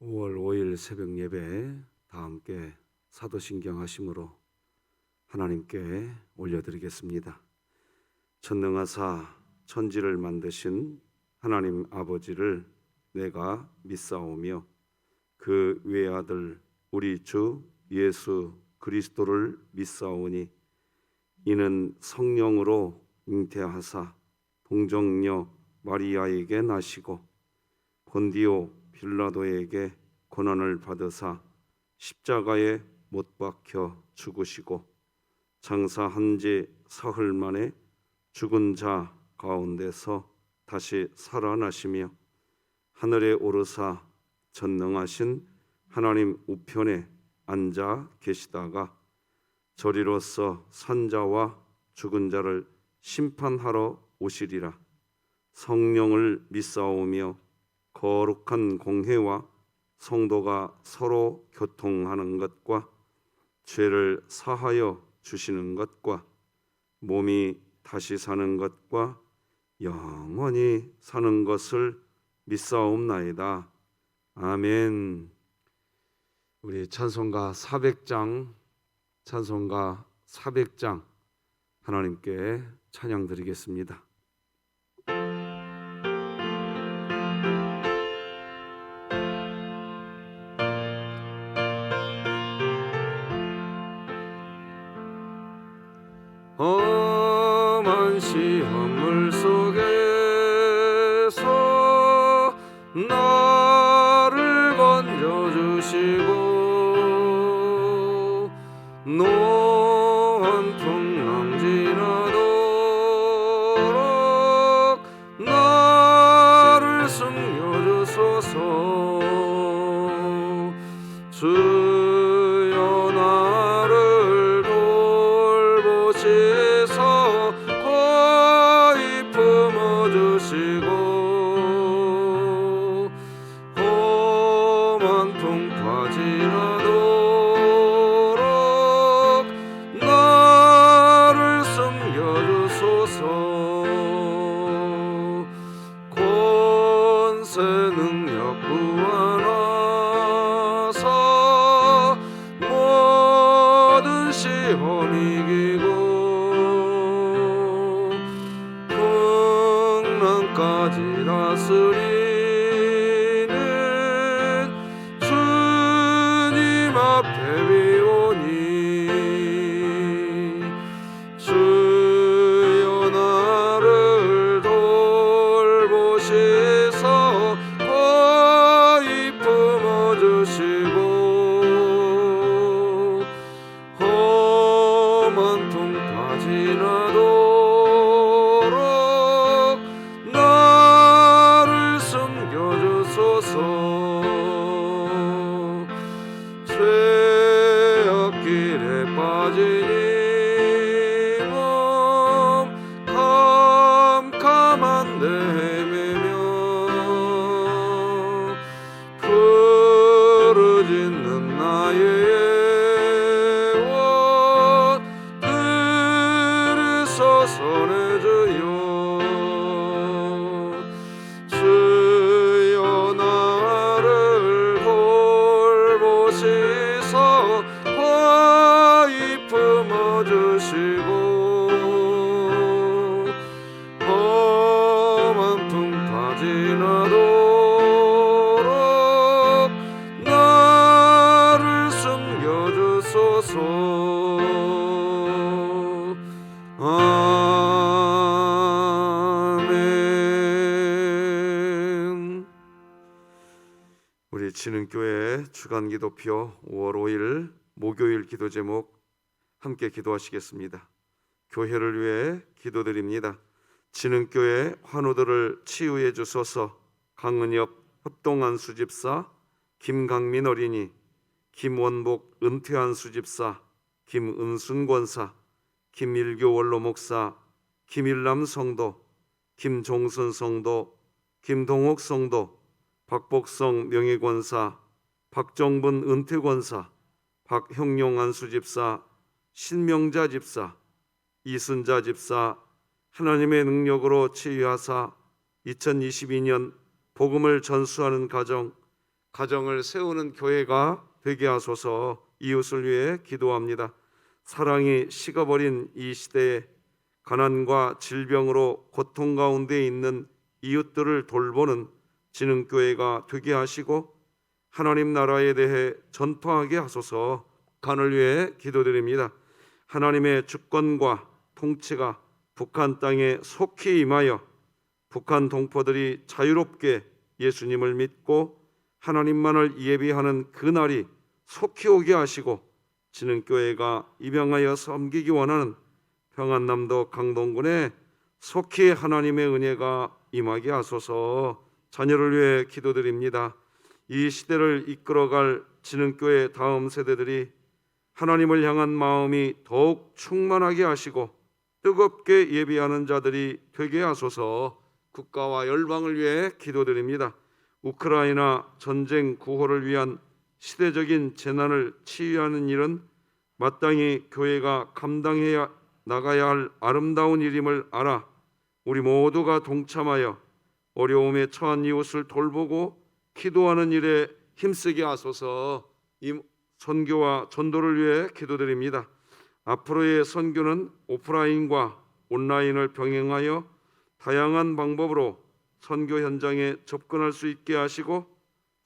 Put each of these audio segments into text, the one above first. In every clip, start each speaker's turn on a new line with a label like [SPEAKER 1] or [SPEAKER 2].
[SPEAKER 1] 5월 5일 새벽 예배 다 함께 사도신경 하심으로 하나님께 올려드리겠습니다. 전능하사 천지를 만드신 하나님 아버지를 내가 믿사오며 그 외아들 우리 주 예수 그리스도를 믿사오니 이는 성령으로 잉태하사 동정녀 마리아에게 나시고 본디오 빌라도에게 고난을 받으사 십자가에 못 박혀 죽으시고 장사한 지 사흘 만에 죽은 자 가운데서 다시 살아나시며 하늘에 오르사 전능하신 하나님 우편에 앉아 계시다가 저리로서 산자와 죽은 자를 심판하러 오시리라. 성령을 믿사오며 거룩한 공회와 성도가 서로 교통하는 것과 죄를 사하여 주시는 것과 몸이 다시 사는 것과 영원히 사는 것을 믿사옵나이다. 아멘. 우리 찬송가 400장 하나님께 찬양 드리겠습니다. 험한 시험물 속에서 나를 건져주시고 노한 풍랑 지나도록 나를 숨겨주소서. 주여 나를 돌보시소 거의 품어주시고 험한 풍파 지나도록 나를 숨겨주소서. 권세 능력 구하나서 모든 시험 이기고 풍랑까지 다스리는 주님 앞에 비오니 주여 나를 돌보시소 거의 품어주시고 험한 풍파 지나도록 나를 숨겨주소서. 죄악길에 빠진 이 몸 캄캄한데 헤매며 부르짖는 나의 영혼 들으소서 내 주여. 주여 나를 돌보시소 거의 품어주시고 험한 풍파 지나도록 나를 숨겨주소서. 아멘. 우리 진흥교회 주간기도표 5월 5일 목요일 기도 제목 함께 기도하시겠습니다. 교회를 위해 기도드립니다. 진흥교회 환우들을 치유해 주소서. 강은엽 합동안 수집사, 김강민 어린이, 김원복 은퇴한 수집사, 김은순 권사, 김일교 원로 목사, 김일남 성도, 김종순 성도, 김동옥 성도, 박복성 명예권사, 박정분 은퇴권사, 박형용한 수집사, 신명자 집사, 이순자 집사, 하나님의 능력으로 치유하사 2022년 복음을 전수하는 가정, 가정을 세우는 교회가 되게 하소서. 이웃을 위해 기도합니다. 사랑이 식어버린 이 시대에 가난과 질병으로 고통 가운데 있는 이웃들을 돌보는 진흥교회가 되게 하시고 하나님 나라에 대해 전파하게 하소서. 북한을 위해 기도드립니다. 하나님의 주권과 통치가 북한 땅에 속히 임하여 북한 동포들이 자유롭게 예수님을 믿고 하나님만을 예비하는 그날이 속히 오게 하시고 진흥교회가 입양하여 섬기기 원하는 평안남도 강동군에 속히 하나님의 은혜가 임하게 하소서. 자녀를 위해 기도드립니다. 이 시대를 이끌어갈 진흥교회 다음 세대들이 하나님을 향한 마음이 더욱 충만하게 하시고 뜨겁게 예비하는 자들이 되게 하소서. 국가와 열방을 위해 기도드립니다. 우크라이나 전쟁 구호를 위한 시대적인 재난을 치유하는 일은 마땅히 교회가 감당해야 나가야 할 아름다운 일임을 알아 우리 모두가 동참하여 어려움에 처한 이웃을 돌보고 기도하는 일에 힘쓰게 하소서. 이 선교와 전도를 위해 기도드립니다. 앞으로의 선교는 오프라인과 온라인을 병행하여 다양한 방법으로 선교 현장에 접근할 수 있게 하시고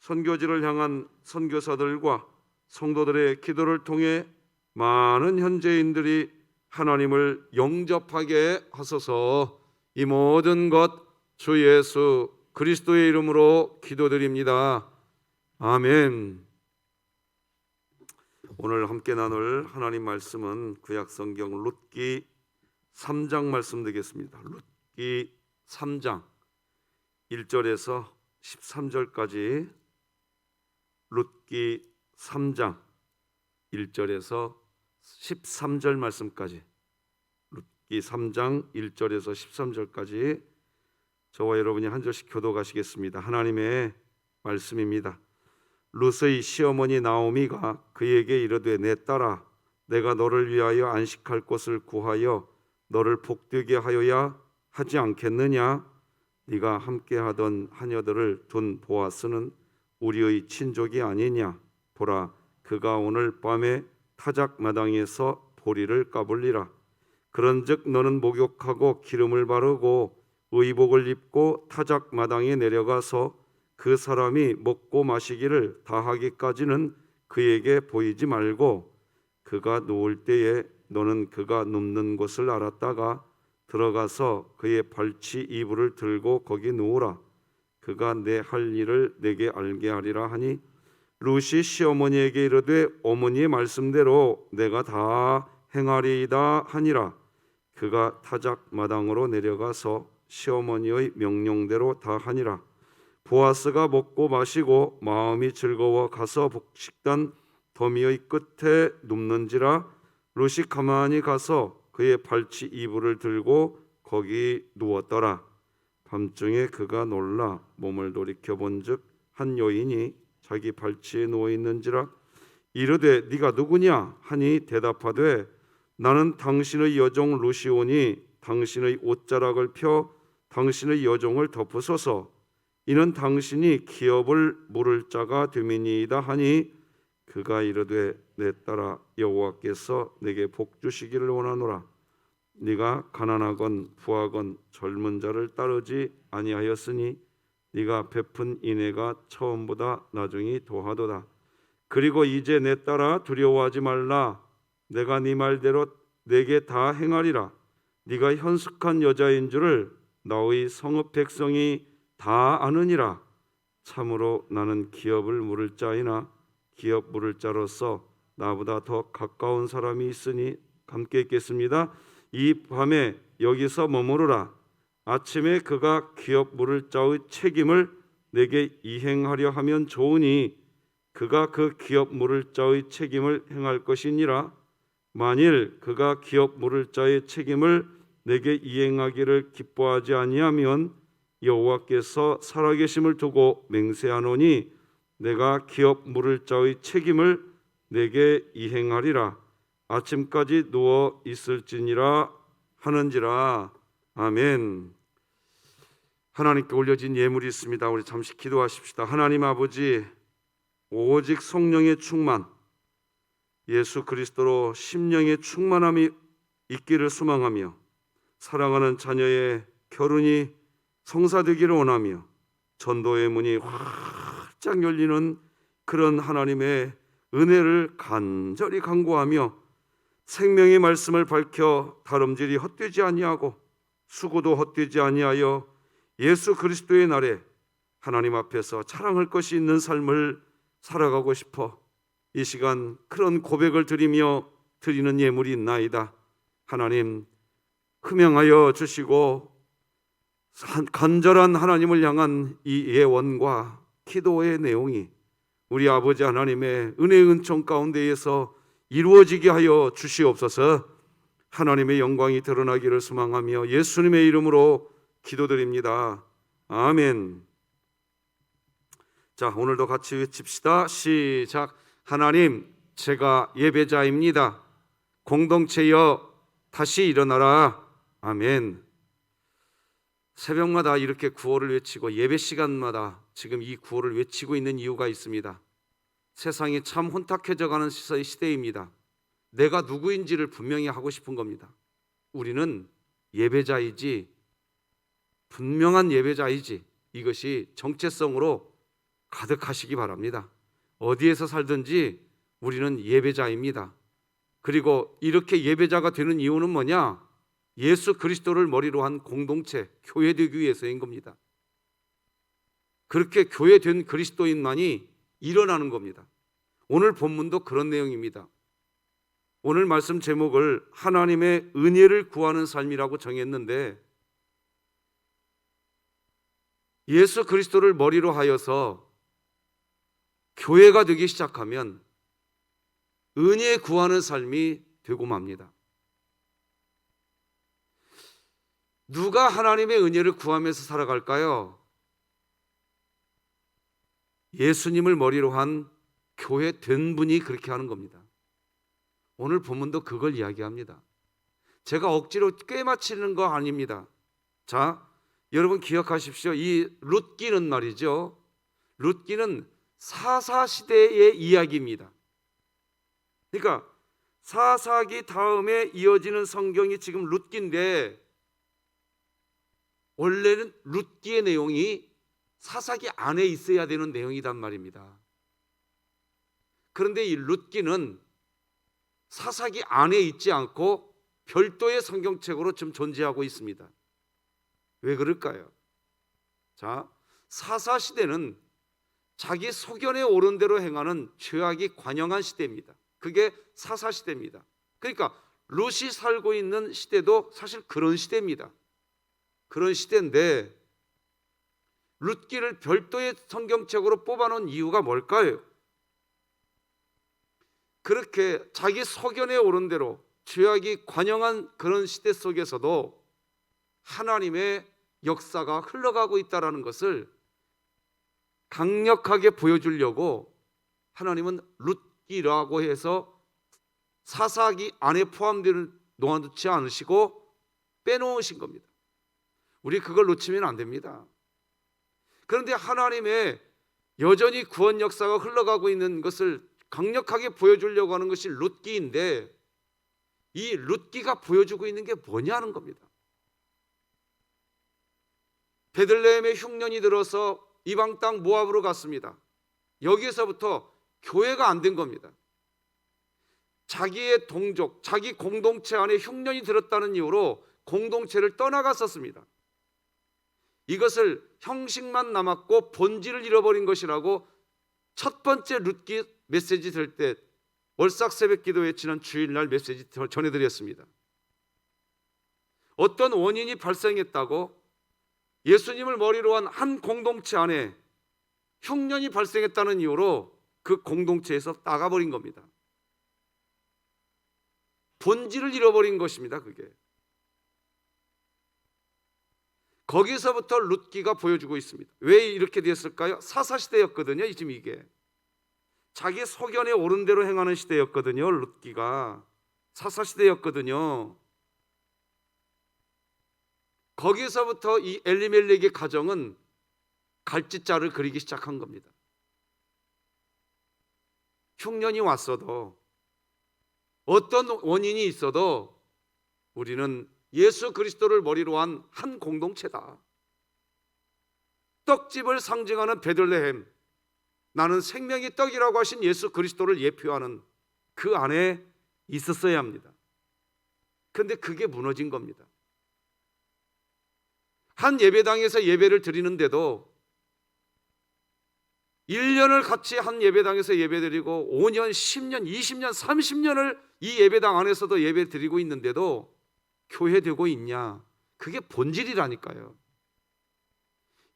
[SPEAKER 1] 선교지를 향한 선교사들과 성도들의 기도를 통해 많은 현재인들이 하나님을 영접하게 하소서. 이 모든 것 주 예수 그리스도의 이름으로 기도드립니다. 아멘. 오늘 함께 나눌 하나님 말씀은 구약성경 룻기 3장 말씀 되겠습니다. 룻기 3장 1절에서 13절까지 룻기 3장 1절에서 13절 말씀까지 룻기 3장 1절에서 13절까지 저와 여러분이 한 절씩 교독하시겠습니다. 하나님의 말씀입니다. 룻의 시어머니 나오미가 그에게 이르되 내 딸아 내가 너를 위하여 안식할 곳을 구하여 너를 복되게 하여야 하지 않겠느냐? 네가 함께하던 하녀들을 둔 보아스는 우리의 친족이 아니냐? 보라 그가 오늘 밤에 타작 마당에서 보리를 까불리라. 그런즉 너는 목욕하고 기름을 바르고 의복을 입고 타작 마당에 내려가서 그 사람이 먹고 마시기를 다하기까지는 그에게 보이지 말고 그가 누울 때에 너는 그가 눕는 곳을 알았다가 들어가서 그의 발치 이불을 들고 거기 누우라. 그가 내 할 일을 내게 알게 하리라 하니 룻이 시어머니에게 이르되 어머니의 말씀대로 내가 다 행하리이다 하니라. 그가 타작 마당으로 내려가서 시어머니의 명령대로 다 하니라. 보아스가 먹고 마시고 마음이 즐거워 가서 복식단 더미의 끝에 눕는지라. 룻이 가만히 가서 그의 발치 이불을 들고 거기 누웠더라. 밤중에 그가 놀라 몸을 돌이켜 본즉 한 여인이 자기 발치에 누워 있는지라. 이르되 네가 누구냐 하니 대답하되 나는 당신의 여종 룻이오니 당신의 옷자락을 펴 당신의 여종을 덮으소서. 이는 당신이 기업을 물을 자가 됨이니이다 하니 그가 이르되 내 딸아 여호와께서 내게 복 주시기를 원하노라. 네가 가난하건 부하건 젊은 자를 따르지 아니하였으니 네가 베푼 인애가 처음보다 나중이 더하도다. 그리고 이제 내 딸아 두려워하지 말라. 내가 네 말대로 내게 다 행하리라. 네가 현숙한 여자인 줄을 나의 성읍 백성이 다 아느니라. 참으로 나는 기업을 물을 자이나 기업 물을 자로서 나보다 더 가까운 사람이 있으니 함께 읽겠습니다. 이 밤에 여기서 머무르라. 아침에 그가 기업 물을 자의 책임을 내게 이행하려 하면 좋으니 그가 그 기업 물을 자의 책임을 행할 것이니라. 만일 그가 기업 물을 자의 책임을 내게 이행하기를 기뻐하지 아니하면 여호와께서 살아계심을 두고 맹세하노니 내가 기업 물을 자의 책임을 내게 이행하리라. 아침까지 누워 있을지니라 하는지라. 아멘. 하나님께 올려진 예물이 있습니다. 우리 잠시 기도하십시다. 하나님 아버지, 오직 성령의 충만, 예수 그리스도로 심령의 충만함이 있기를 소망하며 사랑하는 자녀의 결혼이 성사되기를 원하며 전도의 문이 활짝 열리는 그런 하나님의 은혜를 간절히 간구하며 생명의 말씀을 밝혀 다름질이 헛되지 아니하고 수고도 헛되지 아니하여 예수 그리스도의 날에 하나님 앞에서 자랑할 것이 있는 삶을 살아가고 싶어 이 시간 그런 고백을 드리며 드리는 예물이 있나이다. 하나님 흠양하여 주시고 간절한 하나님을 향한 이 예원과 기도의 내용이 우리 아버지 하나님의 은혜의 은총 가운데에서 이루어지게 하여 주시옵소서. 하나님의 영광이 드러나기를 소망하며 예수님의 이름으로 기도드립니다. 아멘. 자, 오늘도 같이 외칩시다. 시작. 하나님, 제가 예배자입니다. 공동체여 다시 일어나라. 아멘. 새벽마다 이렇게 구호를 외치고 예배 시간마다 지금 이 구호를 외치고 있는 이유가 있습니다. 세상이 참 혼탁해져 가는 시대입니다. 내가 누구인지를 분명히 하고 싶은 겁니다. 우리는 예배자이지, 분명한 예배자이지, 이것이 정체성으로 가득하시기 바랍니다. 어디에서 살든지 우리는 예배자입니다. 그리고 이렇게 예배자가 되는 이유는 뭐냐? 예수 그리스도를 머리로 한 공동체, 교회 되기 위해서인 겁니다. 그렇게 교회 된 그리스도인만이 일어나는 겁니다. 오늘 본문도 그런 내용입니다. 오늘 말씀 제목을 하나님의 은혜를 구하는 삶이라고 정했는데, 예수 그리스도를 머리로 하여서 교회가 되기 시작하면 은혜 구하는 삶이 되고 맙니다. 누가 하나님의 은혜를 구하면서 살아갈까요? 예수님을 머리로 한 교회 된 분이 그렇게 하는 겁니다. 오늘 본문도 그걸 이야기합니다. 제가 억지로 꿰맞히는 거 아닙니다. 자, 여러분 기억하십시오. 이 룻기는 말이죠. 룻기는 사사시대의 이야기입니다. 그러니까 사사기 다음에 이어지는 성경이 지금 룻기인데, 원래는 룻기의 내용이 사사기 안에 있어야 되는 내용이란 말입니다. 그런데 이 룻기는 사사기 안에 있지 않고 별도의 성경책으로 지금 존재하고 있습니다. 왜 그럴까요? 자, 사사시대는 자기 소견에 오른 대로 행하는 죄악이 관영한 시대입니다. 그게 사사시대입니다. 그러니까 룻이 살고 있는 시대도 사실 그런 시대입니다. 그런 시대인데 룻기를 별도의 성경책으로 뽑아놓은 이유가 뭘까요? 그렇게 자기 소견에 오른 대로 죄악이 관영한 그런 시대 속에서도 하나님의 역사가 흘러가고 있다는 것을 강력하게 보여주려고 하나님은 룻기라고 해서 사사기 안에 포함되는 놓아놓지 않으시고 빼놓으신 겁니다. 우리 그걸 놓치면 안 됩니다. 그런데 하나님의 여전히 구원 역사가 흘러가고 있는 것을 강력하게 보여주려고 하는 것이 룻기인데, 이 룻기가 보여주고 있는 게 뭐냐는 겁니다. 베들레헴의 흉년이 들어서 이방 땅 모압으로 갔습니다. 여기에서부터 교회가 안 된 겁니다. 자기의 동족, 자기 공동체 안에 흉년이 들었다는 이유로 공동체를 떠나갔었습니다. 이것을 형식만 남았고 본질을 잃어버린 것이라고 첫 번째 룻기 메시지 들 때 월삭 새벽 기도회 지난 주일날 메시지 전해드렸습니다. 어떤 원인이 발생했다고? 예수님을 머리로 한 한 공동체 안에 흉년이 발생했다는 이유로 그 공동체에서 나가버린 겁니다. 본질을 잃어버린 것입니다. 그게 거기서부터 룻기가 보여주고 있습니다. 왜 이렇게 됐을까요? 사사시대였거든요. 지금 이게 자기 소견에 오른 대로 행하는 시대였거든요. 룻기가 사사시대였거든요. 거기서부터 이 엘리멜렉의 가정은 갈짓자를 그리기 시작한 겁니다. 흉년이 왔어도 어떤 원인이 있어도 우리는 예수 그리스도를 머리로 한 한 공동체다. 떡집을 상징하는 베들레헴, 나는 생명의 떡이라고 하신 예수 그리스도를 예표하는 그 안에 있었어야 합니다. 그런데 그게 무너진 겁니다. 한 예배당에서 예배를 드리는데도 1년을 같이 한 예배당에서 예배드리고 5년, 10년, 20년, 30년을 이 예배당 안에서도 예배 드리고 있는데도 교회되고 있냐? 그게 본질이라니까요.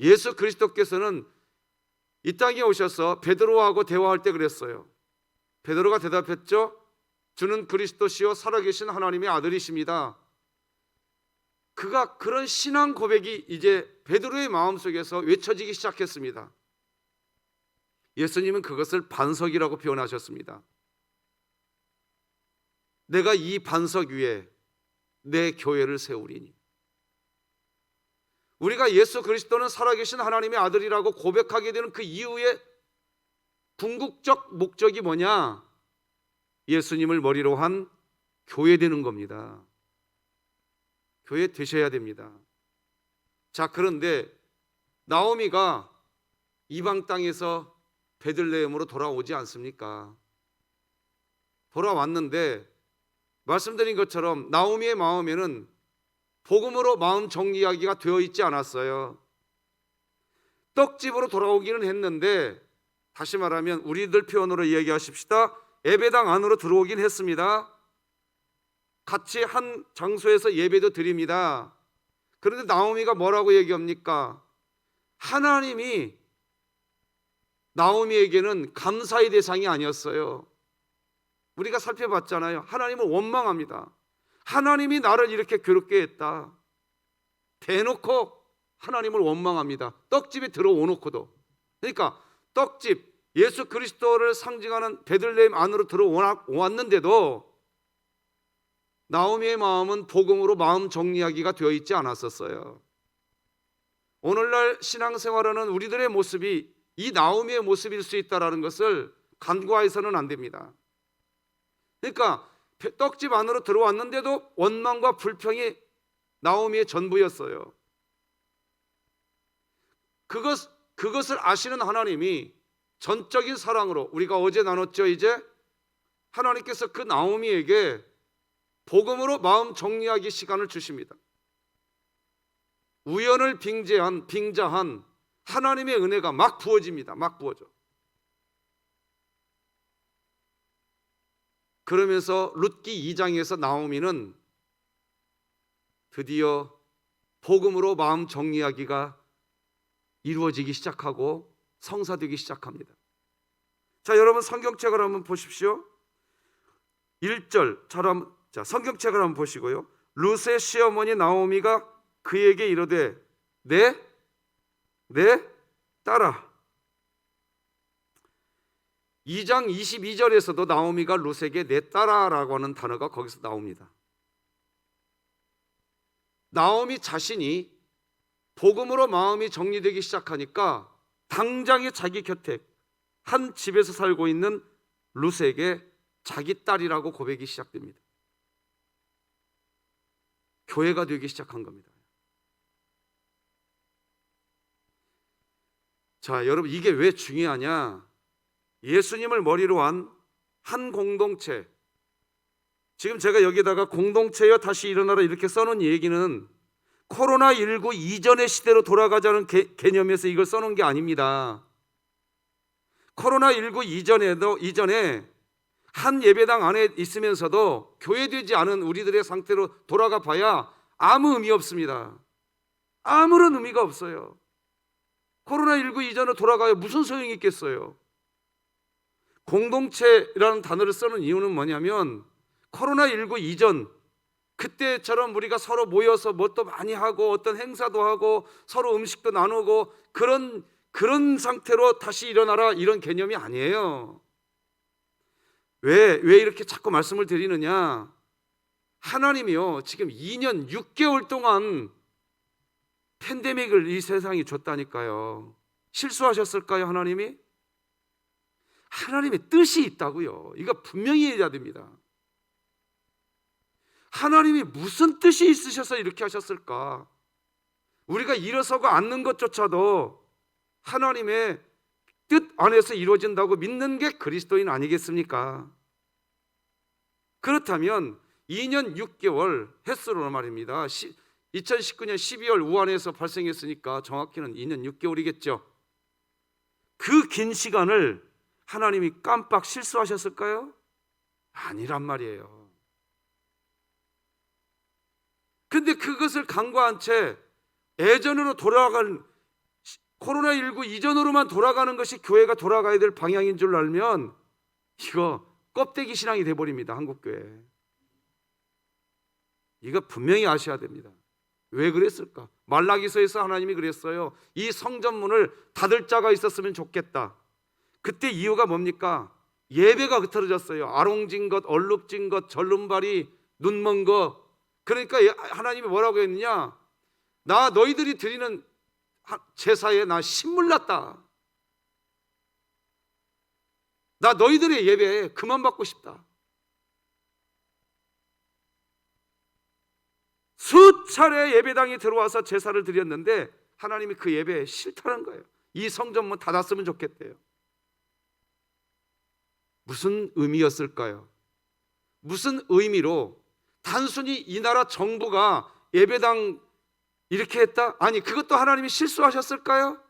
[SPEAKER 1] 예수 그리스도께서는 이 땅에 오셔서 베드로하고 대화할 때 그랬어요. 베드로가 대답했죠. 주는 그리스도시요 살아계신 하나님의 아들이십니다. 그가 그런 신앙 고백이 이제 베드로의 마음속에서 외쳐지기 시작했습니다. 예수님은 그것을 반석이라고 표현하셨습니다. 내가 이 반석 위에 내 교회를 세우리니. 우리가 예수 그리스도는 살아계신 하나님의 아들이라고 고백하게 되는 그 이후의 궁극적 목적이 뭐냐? 예수님을 머리로 한 교회 되는 겁니다. 교회 되셔야 됩니다. 자, 그런데 나오미가 이방 땅에서 베들레헴으로 돌아오지 않습니까? 돌아왔는데 말씀드린 것처럼 나오미의 마음에는 복음으로 마음 정리하기가 되어 있지 않았어요. 떡집으로 돌아오기는 했는데, 다시 말하면 우리들 표현으로 이야기하십시다. 예배당 안으로 들어오긴 했습니다. 같이 한 장소에서 예배도 드립니다. 그런데 나오미가 뭐라고 얘기합니까? 하나님이 나오미에게는 감사의 대상이 아니었어요. 우리가 살펴봤잖아요. 하나님을 원망합니다. 하나님이 나를 이렇게 괴롭게 했다. 대놓고 하나님을 원망합니다. 떡집에 들어오놓고도. 그러니까 떡집, 예수 그리스도를 상징하는 베들레헴 안으로 들어왔는데도 나오미의 마음은 복음으로 마음 정리하기가 되어 있지 않았었어요. 오늘날 신앙생활하는 우리들의 모습이 이 나오미의 모습일 수 있다는 것을 간과해서는 안 됩니다. 그러니까 떡집 안으로 들어왔는데도 원망과 불평이 나오미의 전부였어요. 그것을 아시는 하나님이 전적인 사랑으로, 우리가 어제 나눴죠. 이제 하나님께서 그 나오미에게 복음으로 마음 정리하기 시간을 주십니다. 우연을 빙자한 하나님의 은혜가 막 부어집니다. 막 부어져. 그러면서 룻기 2장에서 나오미는 드디어 복음으로 마음 정리하기가 이루어지기 시작하고 성사되기 시작합니다. 자, 여러분 성경책을 한번 보십시오. 1절 자, 성경책을 한번 보시고요. 룻의 시어머니 나오미가 그에게 이르되 내 딸아. 2장 22절에서도 나오미가 룻에게 내 딸아라고 하는 단어가 거기서 나옵니다. 나오미 자신이 복음으로 마음이 정리되기 시작하니까 당장에 자기 곁에 한 집에서 살고 있는 룻에게 자기 딸이라고 고백이 시작됩니다. 교회가 되기 시작한 겁니다. 자, 여러분 이게 왜 중요하냐? 예수님을 머리로 한 공동체. 지금 제가 여기다가 공동체여 다시 일어나라 이렇게 써놓은 얘기는 코로나19 이전의 시대로 돌아가자는 개념에서 이걸 써놓은 게 아닙니다. 코로나19 이전에 한 예배당 안에 있으면서도 교회되지 않은 우리들의 상태로 돌아가 봐야 아무 의미 없습니다. 아무런 의미가 없어요. 코로나19 이전으로 돌아가야 무슨 소용이 있겠어요? 공동체라는 단어를 쓰는 이유는 뭐냐면 코로나19 이전 그때처럼 우리가 서로 모여서 뭣도 많이 하고 어떤 행사도 하고 서로 음식도 나누고 그런 상태로 다시 일어나라 이런 개념이 아니에요. 왜 이렇게 자꾸 말씀을 드리느냐? 하나님이요 지금 2년 6개월 동안 팬데믹을 이 세상에 줬다니까요. 실수하셨을까요, 하나님이? 하나님의 뜻이 있다고요. 이거 분명히 해야 됩니다. 하나님이 무슨 뜻이 있으셔서 이렇게 하셨을까? 우리가 일어서고 앉는 것조차도 하나님의 뜻 안에서 이루어진다고 믿는 게 그리스도인 아니겠습니까? 그렇다면 2년 6개월 햇수로 말입니다. 2019년 12월 우한에서 발생했으니까 정확히는 2년 6개월이겠죠. 그 긴 시간을 하나님이 깜빡 실수하셨을까요? 아니란 말이에요. 근데 그것을 간과한 채 예전으로 돌아간, 코로나19 이전으로만 돌아가는 것이 교회가 돌아가야 될 방향인 줄 알면 이거 껍데기 신앙이 돼버립니다. 한국교회. 이거 분명히 아셔야 됩니다. 왜 그랬을까? 말라기서에서 하나님이 그랬어요. 이 성전문을 닫을 자가 있었으면 좋겠다. 그때 이유가 뭡니까? 예배가 흐트러졌어요. 아롱진 것, 얼룩진 것, 절름발이, 눈먼 것. 그러니까 하나님이 뭐라고 했느냐? 나 너희들이 드리는 제사에 나 신물났다. 나 너희들의 예배에 그만 받고 싶다. 수차례 예배당에 들어와서 제사를 드렸는데 하나님이 그 예배에 싫다는 거예요. 이 성전문 닫았으면 좋겠대요. 무슨 의미였을까요? 무슨 의미로 단순히 이 나라 정부가 예배당 이렇게 했다? 아니, 그것도 하나님이 실수하셨을까요?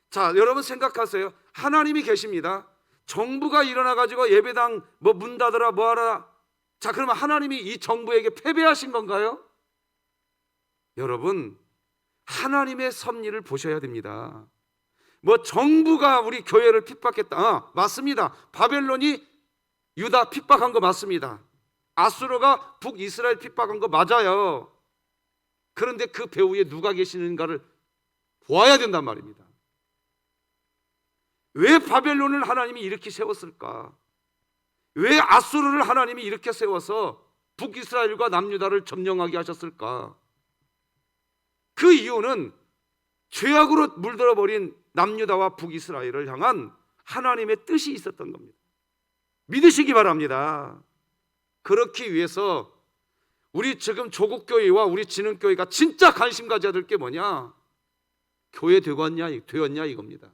[SPEAKER 1] 자, 여러분 생각하세요. 하나님이 계십니다. 정부가 일어나가지고 예배당 뭐 문 닫으라 뭐 하라. 자, 그러면 하나님이 이 정부에게 패배하신 건가요? 여러분, 하나님의 섭리를 보셔야 됩니다. 뭐 정부가 우리 교회를 핍박했다. 맞습니다. 바벨론이 유다 핍박한 거 맞습니다. 아수르가 북이스라엘 핍박한 거 맞아요. 그런데 그 배후에 누가 계시는가를 보아야 된단 말입니다. 왜 바벨론을 하나님이 이렇게 세웠을까? 왜 아수르를 하나님이 이렇게 세워서 북이스라엘과 남유다를 점령하게 하셨을까? 그 이유는 죄악으로 물들어버린 남유다와 북이스라엘을 향한 하나님의 뜻이 있었던 겁니다. 믿으시기 바랍니다. 그렇기 위해서 우리 지금 조국교회와 우리 진흥교회가 진짜 관심 가져야 될 게 뭐냐? 교회 되었냐 이겁니다.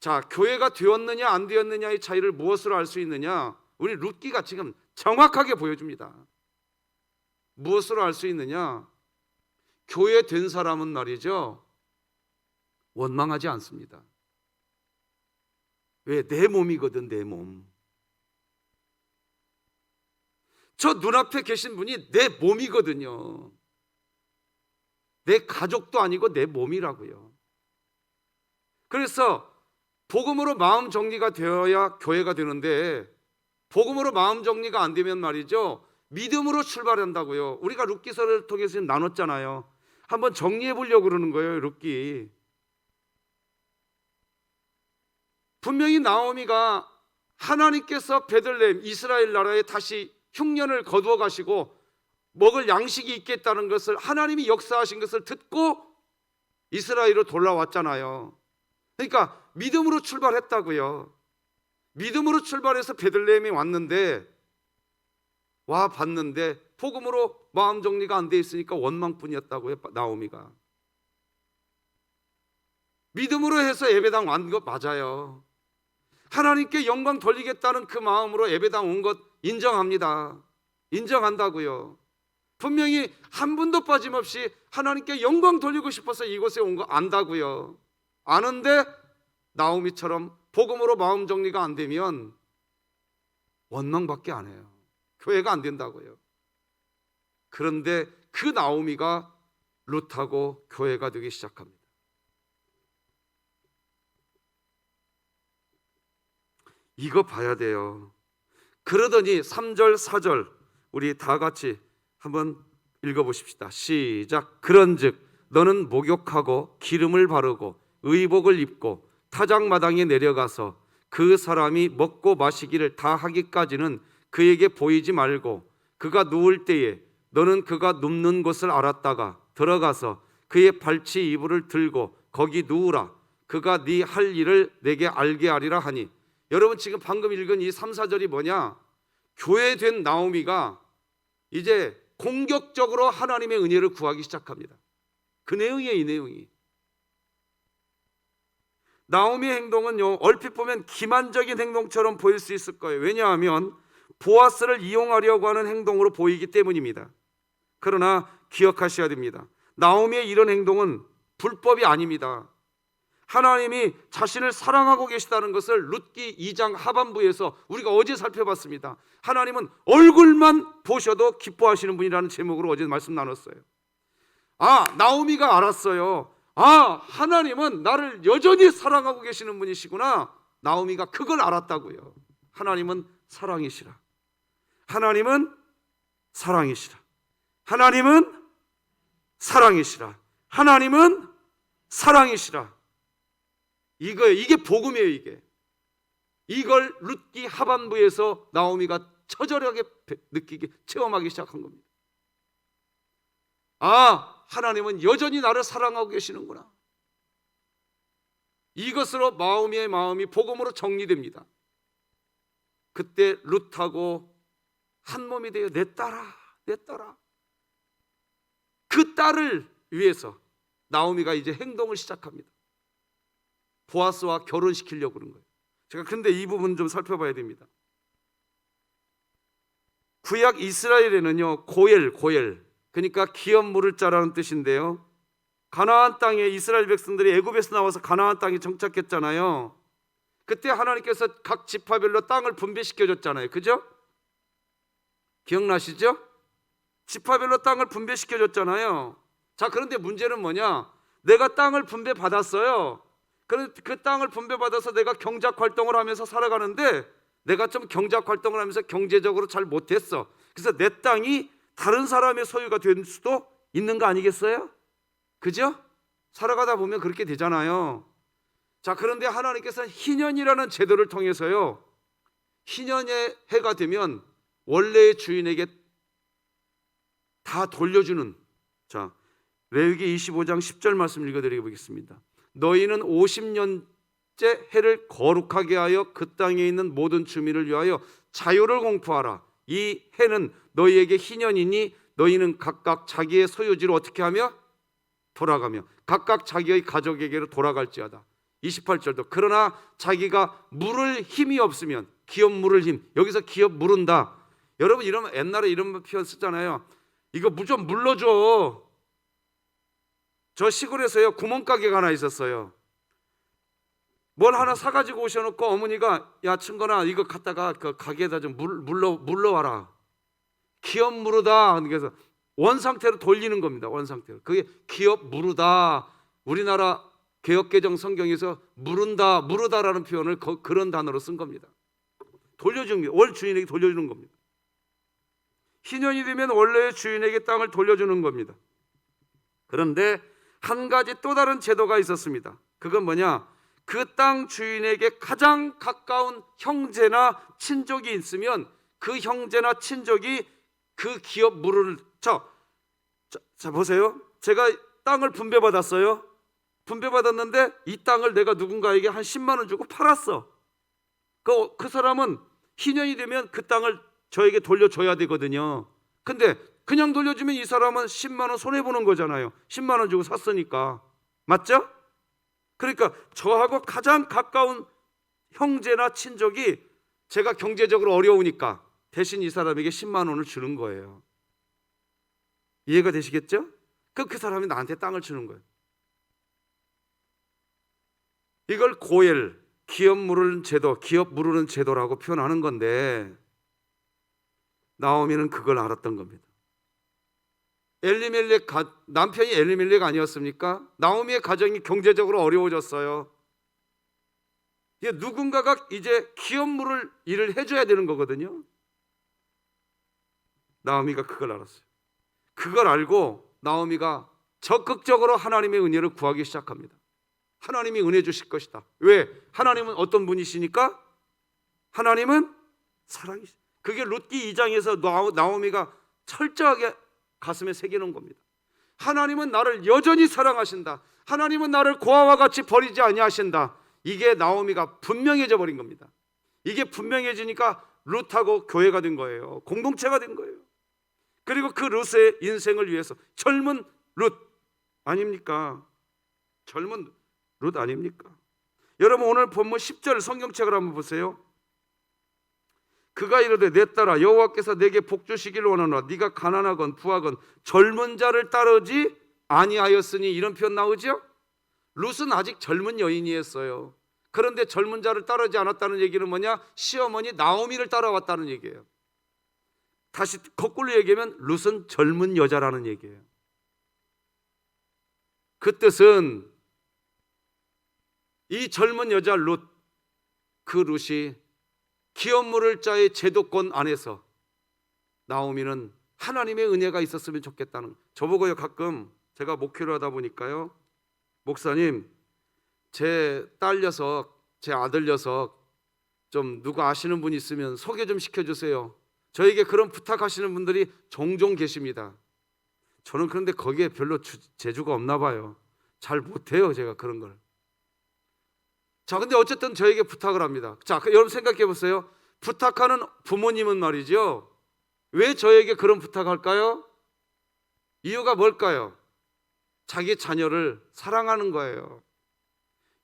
[SPEAKER 1] 자, 교회가 되었느냐 안 되었느냐의 차이를 무엇으로 알 수 있느냐? 우리 룻기가 지금 정확하게 보여줍니다. 무엇으로 알 수 있느냐? 교회 된 사람은 말이죠, 원망하지 않습니다. 왜? 내 몸이거든, 내 몸. 저 눈앞에 계신 분이 내 몸이거든요. 내 가족도 아니고 내 몸이라고요. 그래서 복음으로 마음 정리가 되어야 교회가 되는데, 복음으로 마음 정리가 안 되면 말이죠, 믿음으로 출발한다고요. 우리가 룻기서를 통해서 나눴잖아요. 한번 정리해 보려고 그러는 거예요. 룻기. 분명히 나오미가 하나님께서 베들레헴 이스라엘 나라에 다시 흉년을 거두어 가시고 먹을 양식이 있겠다는 것을, 하나님이 역사하신 것을 듣고 이스라엘로 돌아왔잖아요. 그러니까 믿음으로 출발했다고요. 믿음으로 출발해서 베들레헴에 왔는데, 와 봤는데 복음으로 마음 정리가 안 돼 있으니까 원망뿐이었다고요. 나오미가 믿음으로 해서 예배당 온 것 맞아요. 하나님께 영광 돌리겠다는 그 마음으로 예배당 온 것 인정합니다. 인정한다고요. 분명히 한 분도 빠짐없이 하나님께 영광 돌리고 싶어서 이곳에 온 거 안다고요. 아는데 나오미처럼 복음으로 마음 정리가 안 되면 원망밖에 안 해요. 교회가 안 된다고요. 그런데 그 나오미가 룻하고 교회가 되기 시작합니다. 이거 봐야 돼요. 그러더니 3절 4절 우리 다 같이 한번 읽어보십시다. 시작. 그런즉 너는 목욕하고 기름을 바르고 의복을 입고 타작마당에 내려가서 그 사람이 먹고 마시기를 다 하기까지는 그에게 보이지 말고, 그가 누울 때에 너는 그가 눕는 곳을 알았다가 들어가서 그의 발치 이불을 들고 거기 누우라. 그가 네 할 일을 내게 알게 하리라 하니. 여러분 지금 방금 읽은 이 3, 4절이 뭐냐? 교회된 나오미가 이제 공격적으로 하나님의 은혜를 구하기 시작합니다. 그 내용이에요. 이 내용이. 나오미의 행동은요, 얼핏 보면 기만적인 행동처럼 보일 수 있을 거예요. 왜냐하면 보아스를 이용하려고 하는 행동으로 보이기 때문입니다. 그러나 기억하셔야 됩니다. 나오미의 이런 행동은 불법이 아닙니다. 하나님이 자신을 사랑하고 계시다는 것을 룻기 2장 하반부에서 우리가 어제 살펴봤습니다. 하나님은 얼굴만 보셔도 기뻐하시는 분이라는 제목으로 어제 말씀 나눴어요. 나오미가 알았어요. 하나님은 나를 여전히 사랑하고 계시는 분이시구나. 나오미가 그걸 알았다고요. 하나님은 사랑이시라. 하나님은 사랑이시라. 하나님은 사랑이시라. 하나님은 사랑이시라. 이게 복음이에요. 이걸 룻기 하반부에서 나오미가 처절하게 느끼게 체험하기 시작한 겁니다. 하나님은 여전히 나를 사랑하고 계시는구나. 이것으로 나오미의 마음이 복음으로 정리됩니다. 그때 룻하고 한 몸이 되어 내 딸아. 그 딸을 위해서 나오미가 이제 행동을 시작합니다. 보아스와 결혼시키려고 그런 거예요. 제가 근데 이 부분 좀 살펴봐야 됩니다. 구약 이스라엘에는요, 고엘, 그러니까 기업 물을 자라는 뜻인데요, 가나안 땅에 이스라엘 백성들이 애굽에서 나와서 가나안 땅에 정착했잖아요. 그때 하나님께서 각 지파별로 땅을 분배시켜 줬잖아요. 그죠? 기억나시죠? 지파별로 땅을 분배시켜 줬잖아요. 자, 그런데 문제는 뭐냐? 내가 땅을 분배받았어요. 그 땅을 분배받아서 내가 경작 활동을 하면서 살아가는데 내가 좀 경작 활동을 하면서 경제적으로 잘 못했어. 그래서 내 땅이 다른 사람의 소유가 될 수도 있는 거 아니겠어요? 그죠? 살아가다 보면 그렇게 되잖아요. 자, 그런데 하나님께서 희년이라는 제도를 통해서요, 희년의 해가 되면 원래의 주인에게 다 돌려주는, 자, 레위기 25장 10절 말씀 읽어드리겠습니다. 너희는 50년째 해를 거룩하게 하여 그 땅에 있는 모든 주민을 위하여 자유를 공포하라. 이 해는 너희에게 희년이니 너희는 각각 자기의 소유지로 어떻게 하며? 돌아가며 각각 자기의 가족에게로 돌아갈지어다. 28절도 그러나 자기가 물을 힘이 없으면, 기업 물을 힘, 여기서 기업 물은다. 여러분 이러면 옛날에 이런 표현 쓰잖아요. 이거 좀 물러줘. 저 시골에서요, 구멍가게가 하나 있었어요. 뭘 하나 사가지고 오셔놓고 어머니가 야 친구나 이거 갖다가 그 가게에다 좀 물러와라. 기업 무르다. 그래서 원상태로 돌리는 겁니다. 원상태로. 그게 기업 무르다. 우리나라 개혁개정 성경에서 무르다라는 표현을 그런 단어로 쓴 겁니다. 돌려주는 게, 월 주인에게 돌려주는 겁니다. 희년이 되면 원래의 주인에게 땅을 돌려주는 겁니다. 그런데 한 가지 또 다른 제도가 있었습니다. 그건 뭐냐? 그 땅 주인에게 가장 가까운 형제나 친족이 있으면 그 형제나 친족이 그 기업 물을 자 보세요. 제가 땅을 분배받았어요. 분배받았는데 이 땅을 내가 누군가에게 한 10만 원 주고 팔았어. 그 사람은 희년이 되면 그 땅을 저에게 돌려줘야 되거든요. 근데 그냥 돌려주면 이 사람은 10만 원 손해보는 거잖아요. 10만 원 주고 샀으니까. 맞죠? 그러니까 저하고 가장 가까운 형제나 친족이 제가 경제적으로 어려우니까 대신 이 사람에게 10만 원을 주는 거예요. 이해가 되시겠죠? 그 사람이 나한테 땅을 주는 거예요. 이걸 고엘, 기업 무르는 제도라고 표현하는 건데 나오미는 그걸 알았던 겁니다. 남편이 엘리멜렉 아니었습니까? 나오미의 가정이 경제적으로 어려워졌어요. 누군가가 이제 기업 물을 일을 해줘야 되는 거거든요. 나오미가 그걸 알았어요. 그걸 알고 나오미가 적극적으로 하나님의 은혜를 구하기 시작합니다. 하나님이 은혜 주실 것이다. 왜? 하나님은 어떤 분이시니까? 하나님은 사랑이시다. 그게 룻기 2장에서 나오미가 철저하게 가슴에 새기는 겁니다. 하나님은 나를 여전히 사랑하신다. 하나님은 나를 고아와 같이 버리지 아니하신다. 이게 나오미가 분명해져 버린 겁니다. 이게 분명해지니까 룻하고 교회가 된 거예요. 공동체가 된 거예요. 그리고 그 룻의 인생을 위해서 젊은 룻 아닙니까? 젊은 룻 아닙니까? 여러분 오늘 본문 10절 성경책을 한번 보세요. 그가 이르되 내 딸아 여호와께서 내게 복 주시기를 원하노라. 네가 가난하건 부하건 젊은 자를 따르지 아니하였으니, 이런 표현 나오죠? 룻은 아직 젊은 여인이었어요. 그런데 젊은 자를 따르지 않았다는 얘기는 뭐냐? 시어머니 나오미를 따라왔다는 얘기예요. 다시 거꾸로 얘기하면 룻은 젊은 여자라는 얘기예요. 그 뜻은 이 젊은 여자 룻, 그 룻이 기업 물을 자의 제도권 안에서 나오미는 하나님의 은혜가 있었으면 좋겠다는, 저보고요 가끔 제가 목회를 하다 보니까요, 목사님 제 딸 녀석, 제 아들 녀석 좀 누가 아시는 분 있으면 소개 좀 시켜주세요. 저에게 그런 부탁하시는 분들이 종종 계십니다. 저는 그런데 거기에 별로 재주가 없나 봐요. 잘 못해요 제가 그런 걸. 자, 근데 어쨌든 저에게 부탁을 합니다. 자, 여러분 생각해 보세요. 부탁하는 부모님은 말이죠, 왜 저에게 그런 부탁할까요? 이유가 뭘까요? 자기 자녀를 사랑하는 거예요.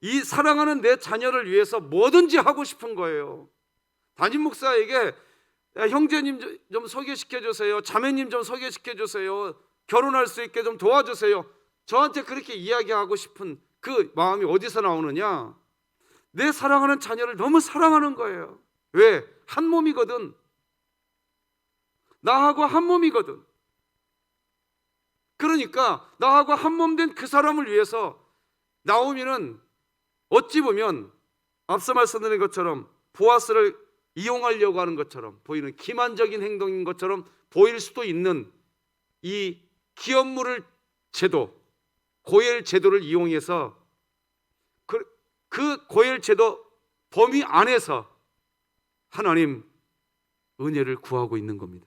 [SPEAKER 1] 이 사랑하는 내 자녀를 위해서 뭐든지 하고 싶은 거예요. 담임 목사에게 형제님 좀 소개시켜 주세요, 자매님 좀 소개시켜 주세요, 결혼할 수 있게 좀 도와주세요. 저한테 그렇게 이야기하고 싶은 그 마음이 어디서 나오느냐? 내 사랑하는 자녀를 너무 사랑하는 거예요. 왜? 한 몸이거든. 나하고 한 몸이거든. 그러니까 나하고 한 몸 된 그 사람을 위해서 나오미는 어찌 보면 앞서 말씀드린 것처럼 보아스를 이용하려고 하는 것처럼 보이는 기만적인 행동인 것처럼 보일 수도 있는 이 기업물을 제도, 고엘 제도를 이용해서 그 고엘 제도 범위 안에서 하나님 은혜를 구하고 있는 겁니다.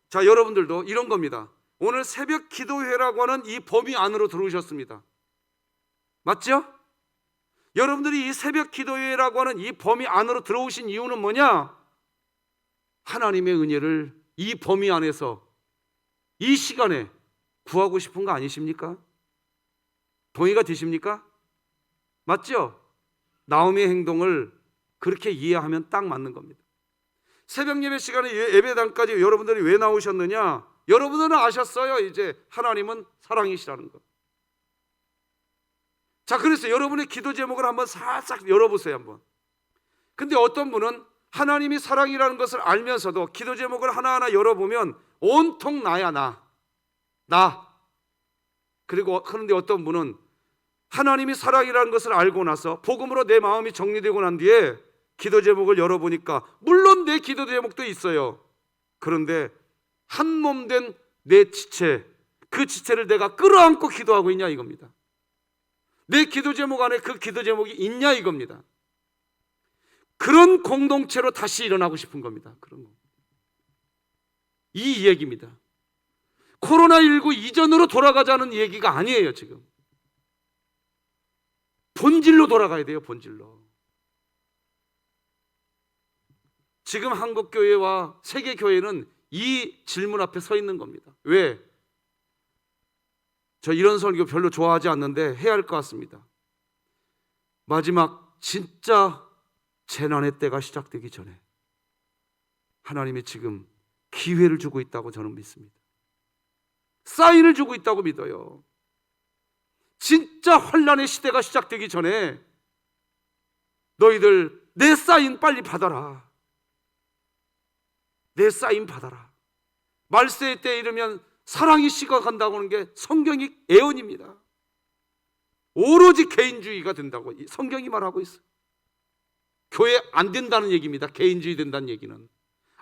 [SPEAKER 1] 자, 여러분들도 이런 겁니다. 오늘 새벽 기도회라고 하는 이 범위 안으로 들어오셨습니다. 맞죠? 여러분들이 이 새벽 기도회라고 하는 이 범위 안으로 들어오신 이유는 뭐냐? 하나님의 은혜를 이 범위 안에서 이 시간에 구하고 싶은 거 아니십니까? 동의가 되십니까? 맞죠? 나오미의 행동을 그렇게 이해하면 딱 맞는 겁니다. 새벽 예배 시간에 예배당까지 여러분들이 왜 나오셨느냐? 여러분들은 아셨어요. 이제 하나님은 사랑이시라는 것. 자, 그래서 여러분의 기도 제목을 한번 살짝 열어보세요. 한번. 근데 어떤 분은 하나님이 사랑이라는 것을 알면서도 기도 제목을 하나하나 열어보면 온통 나야, 나. 그리고 그런데 어떤 분은 하나님이 사랑이라는 것을 알고 나서 복음으로 내 마음이 정리되고 난 뒤에 기도 제목을 열어보니까 물론 내 기도 제목도 있어요. 그런데 한 몸 된 내 지체, 그 지체를 내가 끌어안고 기도하고 있냐 이겁니다. 내 기도 제목 안에 그 기도 제목이 있냐 이겁니다. 그런 공동체로 다시 일어나고 싶은 겁니다. 그런 거. 이 얘기입니다. 코로나19 이전으로 돌아가자는 얘기가 아니에요. 지금 본질로 돌아가야 돼요. 본질로. 지금 한국교회와 세계교회는 이 질문 앞에 서 있는 겁니다. 왜? 저 이런 설교 별로 좋아하지 않는데 해야 할 것 같습니다. 마지막 진짜 재난의 때가 시작되기 전에 하나님이 지금 기회를 주고 있다고 저는 믿습니다. 사인을 주고 있다고 믿어요. 진짜 환난의 시대가 시작되기 전에 너희들 내 사인 빨리 받아라. 내 사인 받아라. 말세의 때에 이르면 사랑이 식어간다고 하는 게 성경이 예언입니다. 오로지 개인주의가 된다고 성경이 말하고 있어요. 교회 안 된다는 얘기입니다. 개인주의 된다는 얘기는.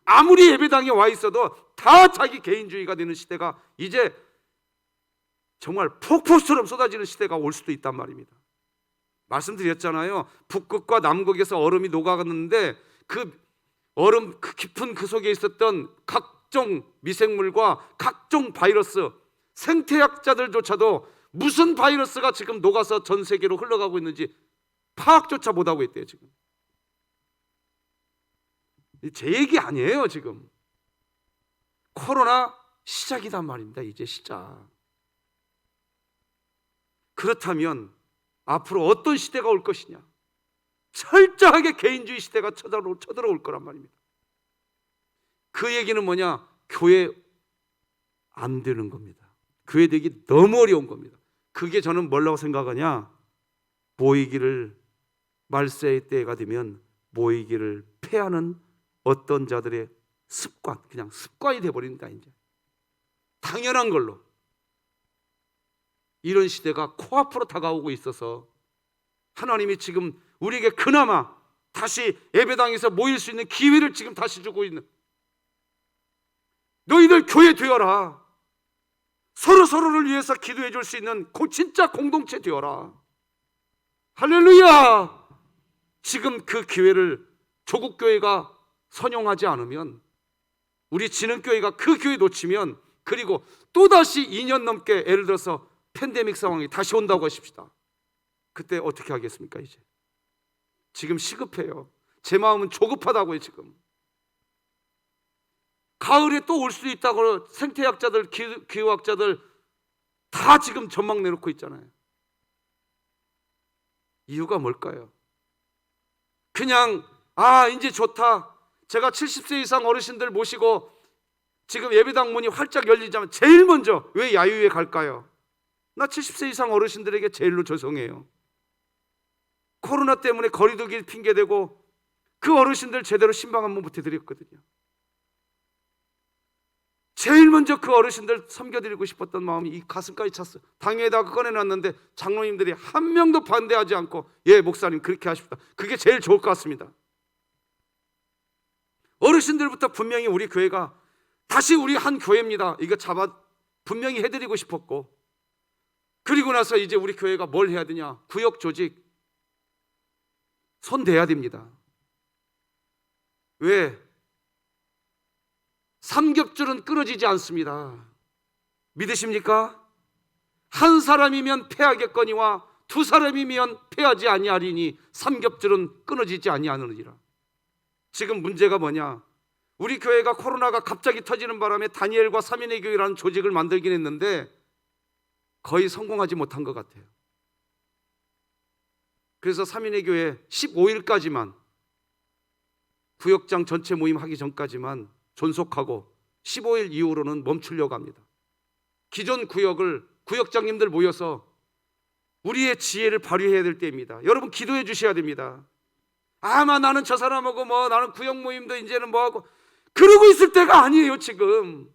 [SPEAKER 1] 아무리 예배당에 와 있어도 다 자기 개인주의가 되는 시대가 이제 정말 폭포수처럼 쏟아지는 시대가 올 수도 있단 말입니다. 말씀드렸잖아요. 북극과 남극에서 얼음이 녹아갔는데 그 얼음 그 깊은 그 속에 있었던 각종 미생물과 각종 바이러스, 생태학자들조차도 무슨 바이러스가 지금 녹아서 전 세계로 흘러가고 있는지 파악조차 못하고 있대요. 지금 제 얘기 아니에요. 지금 코로나 시작이란 말입니다. 이제 시작. 그렇다면 앞으로 어떤 시대가 올 것이냐? 철저하게 개인주의 시대가 쳐들어올 거란 말입니다. 그 얘기는 뭐냐? 교회 안 되는 겁니다. 교회 되기 너무 어려운 겁니다. 그게 저는 뭐라고 생각하냐? 모이기를, 말세의 때가 되면 모이기를 패하는 어떤 자들의 습관, 그냥 습관이 돼버린다. 이제 당연한 걸로 이런 시대가 코앞으로 다가오고 있어서 하나님이 지금 우리에게 그나마 다시 예배당에서 모일 수 있는 기회를 지금 다시 주고 있는, 너희들 교회 되어라. 서로를 위해서 기도해 줄 수 있는 진짜 공동체 되어라. 할렐루야. 지금 그 기회를 조국 교회가 선용하지 않으면, 우리 진흥교회가 그 기회 놓치면, 그리고 또다시 2년 넘게 예를 들어서 팬데믹 상황이 다시 온다고 하십시다. 그때 어떻게 하겠습니까? 이제 지금 시급해요. 제 마음은 조급하다고요. 지금 가을에 또 올 수 있다고 생태학자들, 기후학자들 다 지금 전망 내놓고 있잖아요. 이유가 뭘까요? 그냥 이제 좋다. 제가 70세 이상 어르신들 모시고 지금 예배당 문이 활짝 열리자면 제일 먼저 왜 야유회 갈까요? 나 70세 이상 어르신들에게 제일로 죄송해요. 코로나 때문에 거리두기 핑계대고 그 어르신들 제대로 신방 한번 못 해드렸거든요. 제일 먼저 그 어르신들 섬겨드리고 싶었던 마음이 이 가슴까지 찼어요. 당회에다가 꺼내놨는데 장로님들이 한 명도 반대하지 않고, 예 목사님 그렇게 하십시다. 그게 제일 좋을 것 같습니다. 어르신들부터 분명히 우리 교회가 다시 우리 한 교회입니다, 이거 분명히 해드리고 싶었고, 그리고 나서 이제 우리 교회가 뭘 해야 되냐? 구역 조직 손 대야 됩니다. 왜? 삼겹줄은 끊어지지 않습니다. 믿으십니까? 한 사람이면 패하겠거니와 두 사람이면 패하지 아니하리니 삼겹줄은 끊어지지 아니하느니라. 지금 문제가 뭐냐? 우리 교회가 코로나가 갑자기 터지는 바람에 다니엘과 삼인의 교회라는 조직을 만들긴 했는데 거의 성공하지 못한 것 같아요. 그래서 삼인의 교회 15일까지만, 구역장 전체 모임 하기 전까지만 존속하고 15일 이후로는 멈추려고 합니다. 기존 구역장님들 모여서 우리의 지혜를 발휘해야 될 때입니다. 여러분 기도해 주셔야 됩니다. 아마 나는 저 사람하고 나는 구역 모임도 이제는 뭐하고 그러고 있을 때가 아니에요. 지금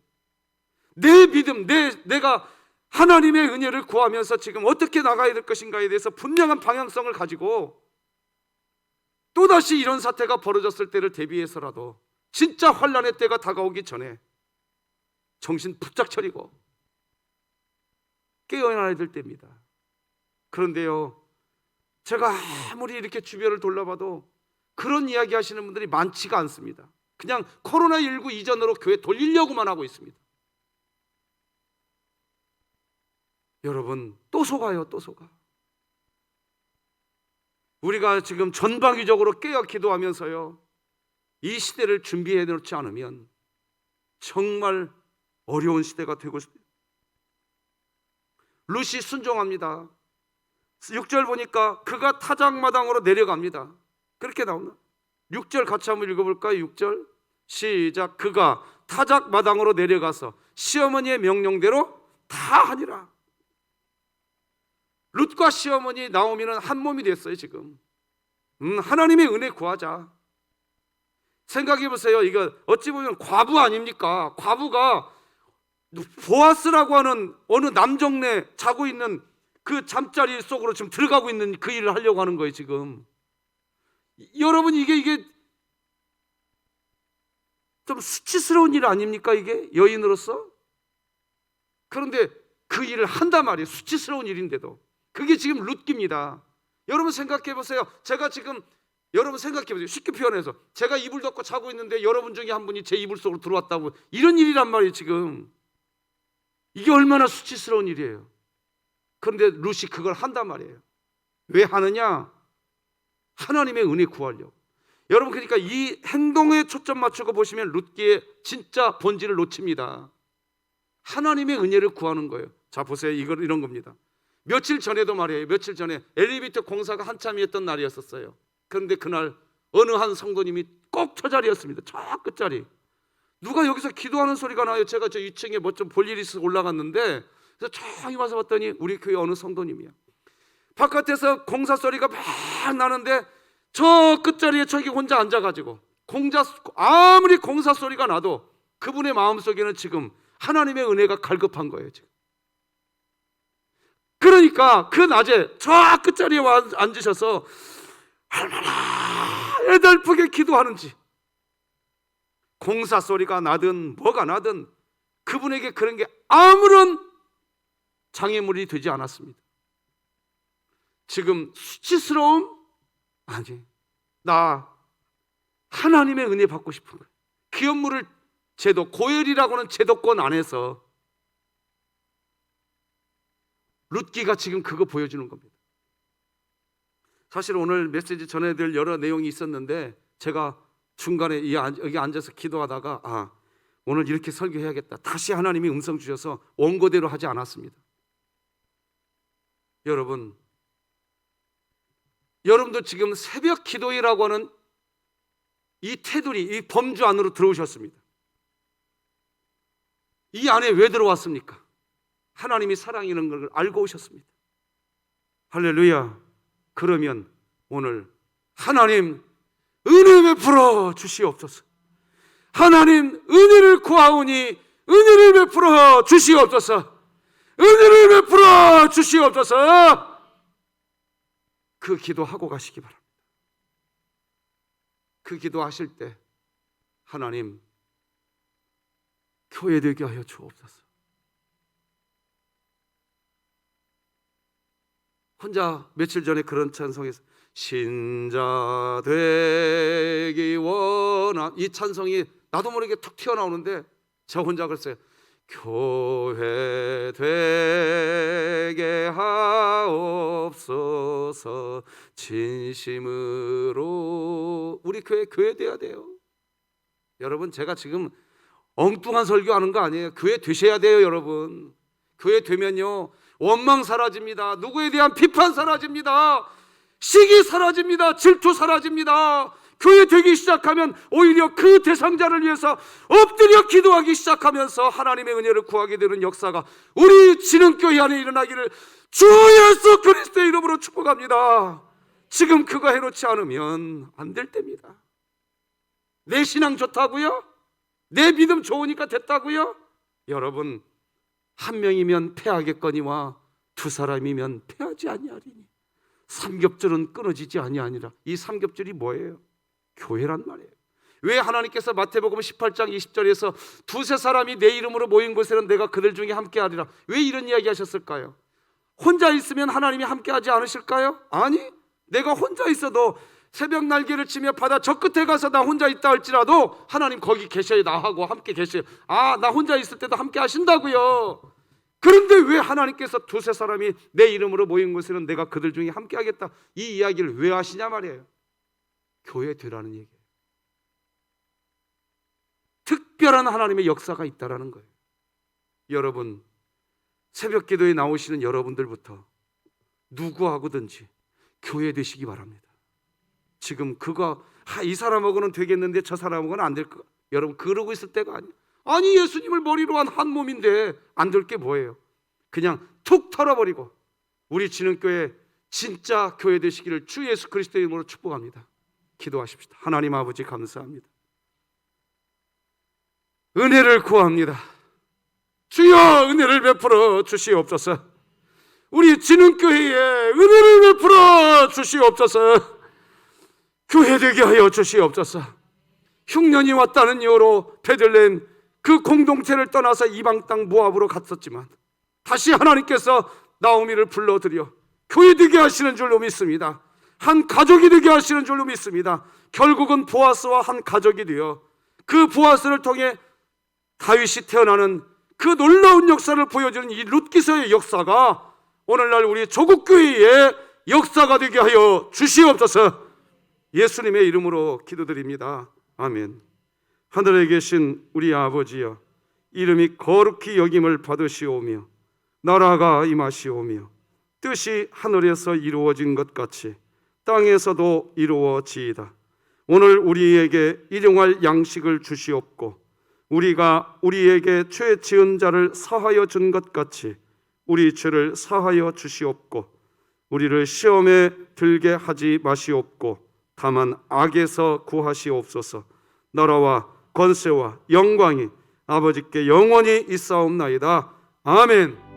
[SPEAKER 1] 내 믿음, 내가 하나님의 은혜를 구하면서 지금 어떻게 나가야 될 것인가에 대해서 분명한 방향성을 가지고 또다시 이런 사태가 벌어졌을 때를 대비해서라도 진짜 환난의 때가 다가오기 전에 정신 부쩍 차리고 깨어나야 될 때입니다. 그런데요, 제가 아무리 이렇게 주변을 돌아봐도 그런 이야기 하시는 분들이 많지가 않습니다. 그냥 코로나19 이전으로 교회 돌리려고만 하고 있습니다. 여러분 또 속아요. 또 속아. 우리가 지금 전방위적으로 깨어 기도하면서요, 이 시대를 준비해 놓지 않으면 정말 어려운 시대가 되고 있습니다. 룻이 순종합니다. 6절 보니까 그가 타작마당으로 내려갑니다. 그렇게 나오나? 6절 같이 한번 읽어볼까요? 6절 시작. 그가 타작마당으로 내려가서 시어머니의 명령대로 다 하니라. 룻과 시어머니 나오미는 한 몸이 됐어요. 지금 하나님의 은혜 구하자. 생각해 보세요. 이거 어찌 보면 과부 아닙니까? 과부가 보아스라고 하는 어느 남정네 자고 있는 그 잠자리 속으로 지금 들어가고 있는 그 일을 하려고 하는 거예요. 지금 여러분 이게 좀 수치스러운 일 아닙니까? 이게 여인으로서. 그런데 그 일을 한단 말이에요. 수치스러운 일인데도. 그게 지금 룻기입니다. 여러분 생각해 보세요. 제가 지금 여러분 생각해 보세요. 쉽게 표현해서 제가 이불 덮고 자고 있는데 여러분 중에 한 분이 제 이불 속으로 들어왔다고, 이런 일이란 말이에요. 지금 이게 얼마나 수치스러운 일이에요. 그런데 룻이 그걸 한단 말이에요. 왜 하느냐? 하나님의 은혜 구하려고. 여러분, 그러니까 이 행동에 초점 맞추고 보시면 룻기의 진짜 본질을 놓칩니다. 하나님의 은혜를 구하는 거예요. 자, 보세요. 이런 겁니다. 며칠 전에도 말이에요. 며칠 전에 엘리베이터 공사가 한참이었던 날이었었어요. 그런데 그날 어느 한 성도님이 꼭 저 자리였습니다. 저 끝자리. 누가 여기서 기도하는 소리가 나요. 제가 저 2층에 뭐 좀 볼 일이 있어서 올라갔는데, 그래서 조용히 와서 봤더니 우리 교회 어느 성도님이야. 바깥에서 공사 소리가 막 나는데 저 끝자리에 저기 혼자 앉아가지고 아무리 공사 소리가 나도 그분의 마음속에는 지금 하나님의 은혜가 갈급한 거예요. 지금. 그러니까 그 낮에 저 끝자리에 앉으셔서 얼마나 애달프게 기도하는지, 공사 소리가 나든 뭐가 나든 그분에게 그런 게 아무런 장애물이 되지 않았습니다. 지금 수치스러움? 아니, 나 하나님의 은혜 받고 싶은 거예요. 기업물을 고엘이라고는 제도권 안에서 룻기가 지금 그거 보여주는 겁니다. 사실 오늘 메시지 전해드릴 여러 내용이 있었는데 제가 중간에 여기 앉아서 기도하다가 오늘 이렇게 설교해야겠다. 다시 하나님이 음성 주셔서 원고대로 하지 않았습니다. 여러분도 지금 새벽 기도회라고 하는 이 테두리, 이 범주 안으로 들어오셨습니다. 이 안에 왜 들어왔습니까? 하나님이 사랑이라는 걸 알고 오셨습니다. 할렐루야. 그러면 오늘 하나님 은혜 베풀어 주시옵소서. 하나님 은혜를 구하오니 은혜를 베풀어 주시옵소서. 은혜를 베풀어 주시옵소서. 그 기도하고 가시기 바랍니다. 그 기도하실 때 하나님 교회 되게 하여 주옵소서. 혼자 며칠 전에 그런 찬송에서 신자 되기 원한, 이 찬송이 나도 모르게 툭 튀어나오는데 저 혼자 그랬어요. 교회 되게 하옵소서. 진심으로 우리 교회 돼야 돼요. 여러분, 제가 지금 엉뚱한 설교하는 거 아니에요. 교회 되셔야 돼요. 여러분, 교회 되면요 원망 사라집니다. 누구에 대한 비판 사라집니다. 시기 사라집니다. 질투 사라집니다. 교회 되기 시작하면 오히려 그 대상자를 위해서 엎드려 기도하기 시작하면서 하나님의 은혜를 구하게 되는 역사가 우리 진흥교회 안에 일어나기를 주 예수 그리스도의 이름으로 축복합니다. 지금 그거 해놓지 않으면 안 될 때입니다. 내 신앙 좋다고요? 내 믿음 좋으니까 됐다고요? 여러분, 한 명이면 패하겠거니와 두 사람이면 패하지 아니하리니 삼겹줄은 끊어지지 아니하니라. 이 삼겹줄이 뭐예요? 교회란 말이에요. 왜 하나님께서 마태복음 18장 20절에서 두세 사람이 내 이름으로 모인 곳에는 내가 그들 중에 함께 하리라, 왜 이런 이야기 하셨을까요? 혼자 있으면 하나님이 함께 하지 않으실까요? 아니, 내가 혼자 있어도 새벽 날개를 치며 바다 저 끝에 가서 나 혼자 있다 할지라도 하나님 거기 계셔야 나하고 함께 계셔요. 나 혼자 있을 때도 함께 하신다고요. 그런데 왜 하나님께서 두세 사람이 내 이름으로 모인 곳에는 내가 그들 중에 함께 하겠다, 이 이야기를 왜 하시냐 말이에요. 교회 되라는 얘기예요. 특별한 하나님의 역사가 있다라는 거예요. 여러분, 새벽 기도에 나오시는 여러분들부터 누구하고든지 교회 되시기 바랍니다. 지금 이 사람하고는 되겠는데 저 사람하고는 안 될 거, 여러분 그러고 있을 때가 아니에요. 아니, 예수님을 머리로 한 한 몸인데 안 될 게 뭐예요? 그냥 툭 털어버리고 우리 진흥교회 진짜 교회 되시기를 주 예수 그리스도의 이름으로 축복합니다. 기도하십시다. 하나님 아버지 감사합니다. 은혜를 구합니다. 주여 은혜를 베풀어 주시옵소서. 우리 진흥교회에 은혜를 베풀어 주시옵소서. 교회 되게 하여 주시옵소서. 흉년이 왔다는 이유로 베들레헴 그 공동체를 떠나서 이방 땅 모압으로 갔었지만 다시 하나님께서 나오미를 불러들여 교회 되게 하시는 줄로 믿습니다. 한 가족이 되게 하시는 줄로 믿습니다. 결국은 보아스와 한 가족이 되어 그 보아스를 통해 다윗이 태어나는 그 놀라운 역사를 보여주는 이 룻기서의 역사가 오늘날 우리 조국교회의 역사가 되게 하여 주시옵소서. 예수님의 이름으로 기도드립니다. 아멘. 하늘에 계신 우리 아버지여, 이름이 거룩히 여김을 받으시오며 나라가 임하시오며 뜻이 하늘에서 이루어진 것 같이 땅에서도 이루어지이다. 오늘 우리에게 일용할 양식을 주시옵고 우리가 우리에게 죄 지은 자를 사하여 준 것 같이 우리 죄를 사하여 주시옵고 우리를 시험에 들게 하지 마시옵고 다만 악에서 구하시옵소서. 나라와 권세와 영광이 아버지께 영원히 있사옵나이다. 아멘.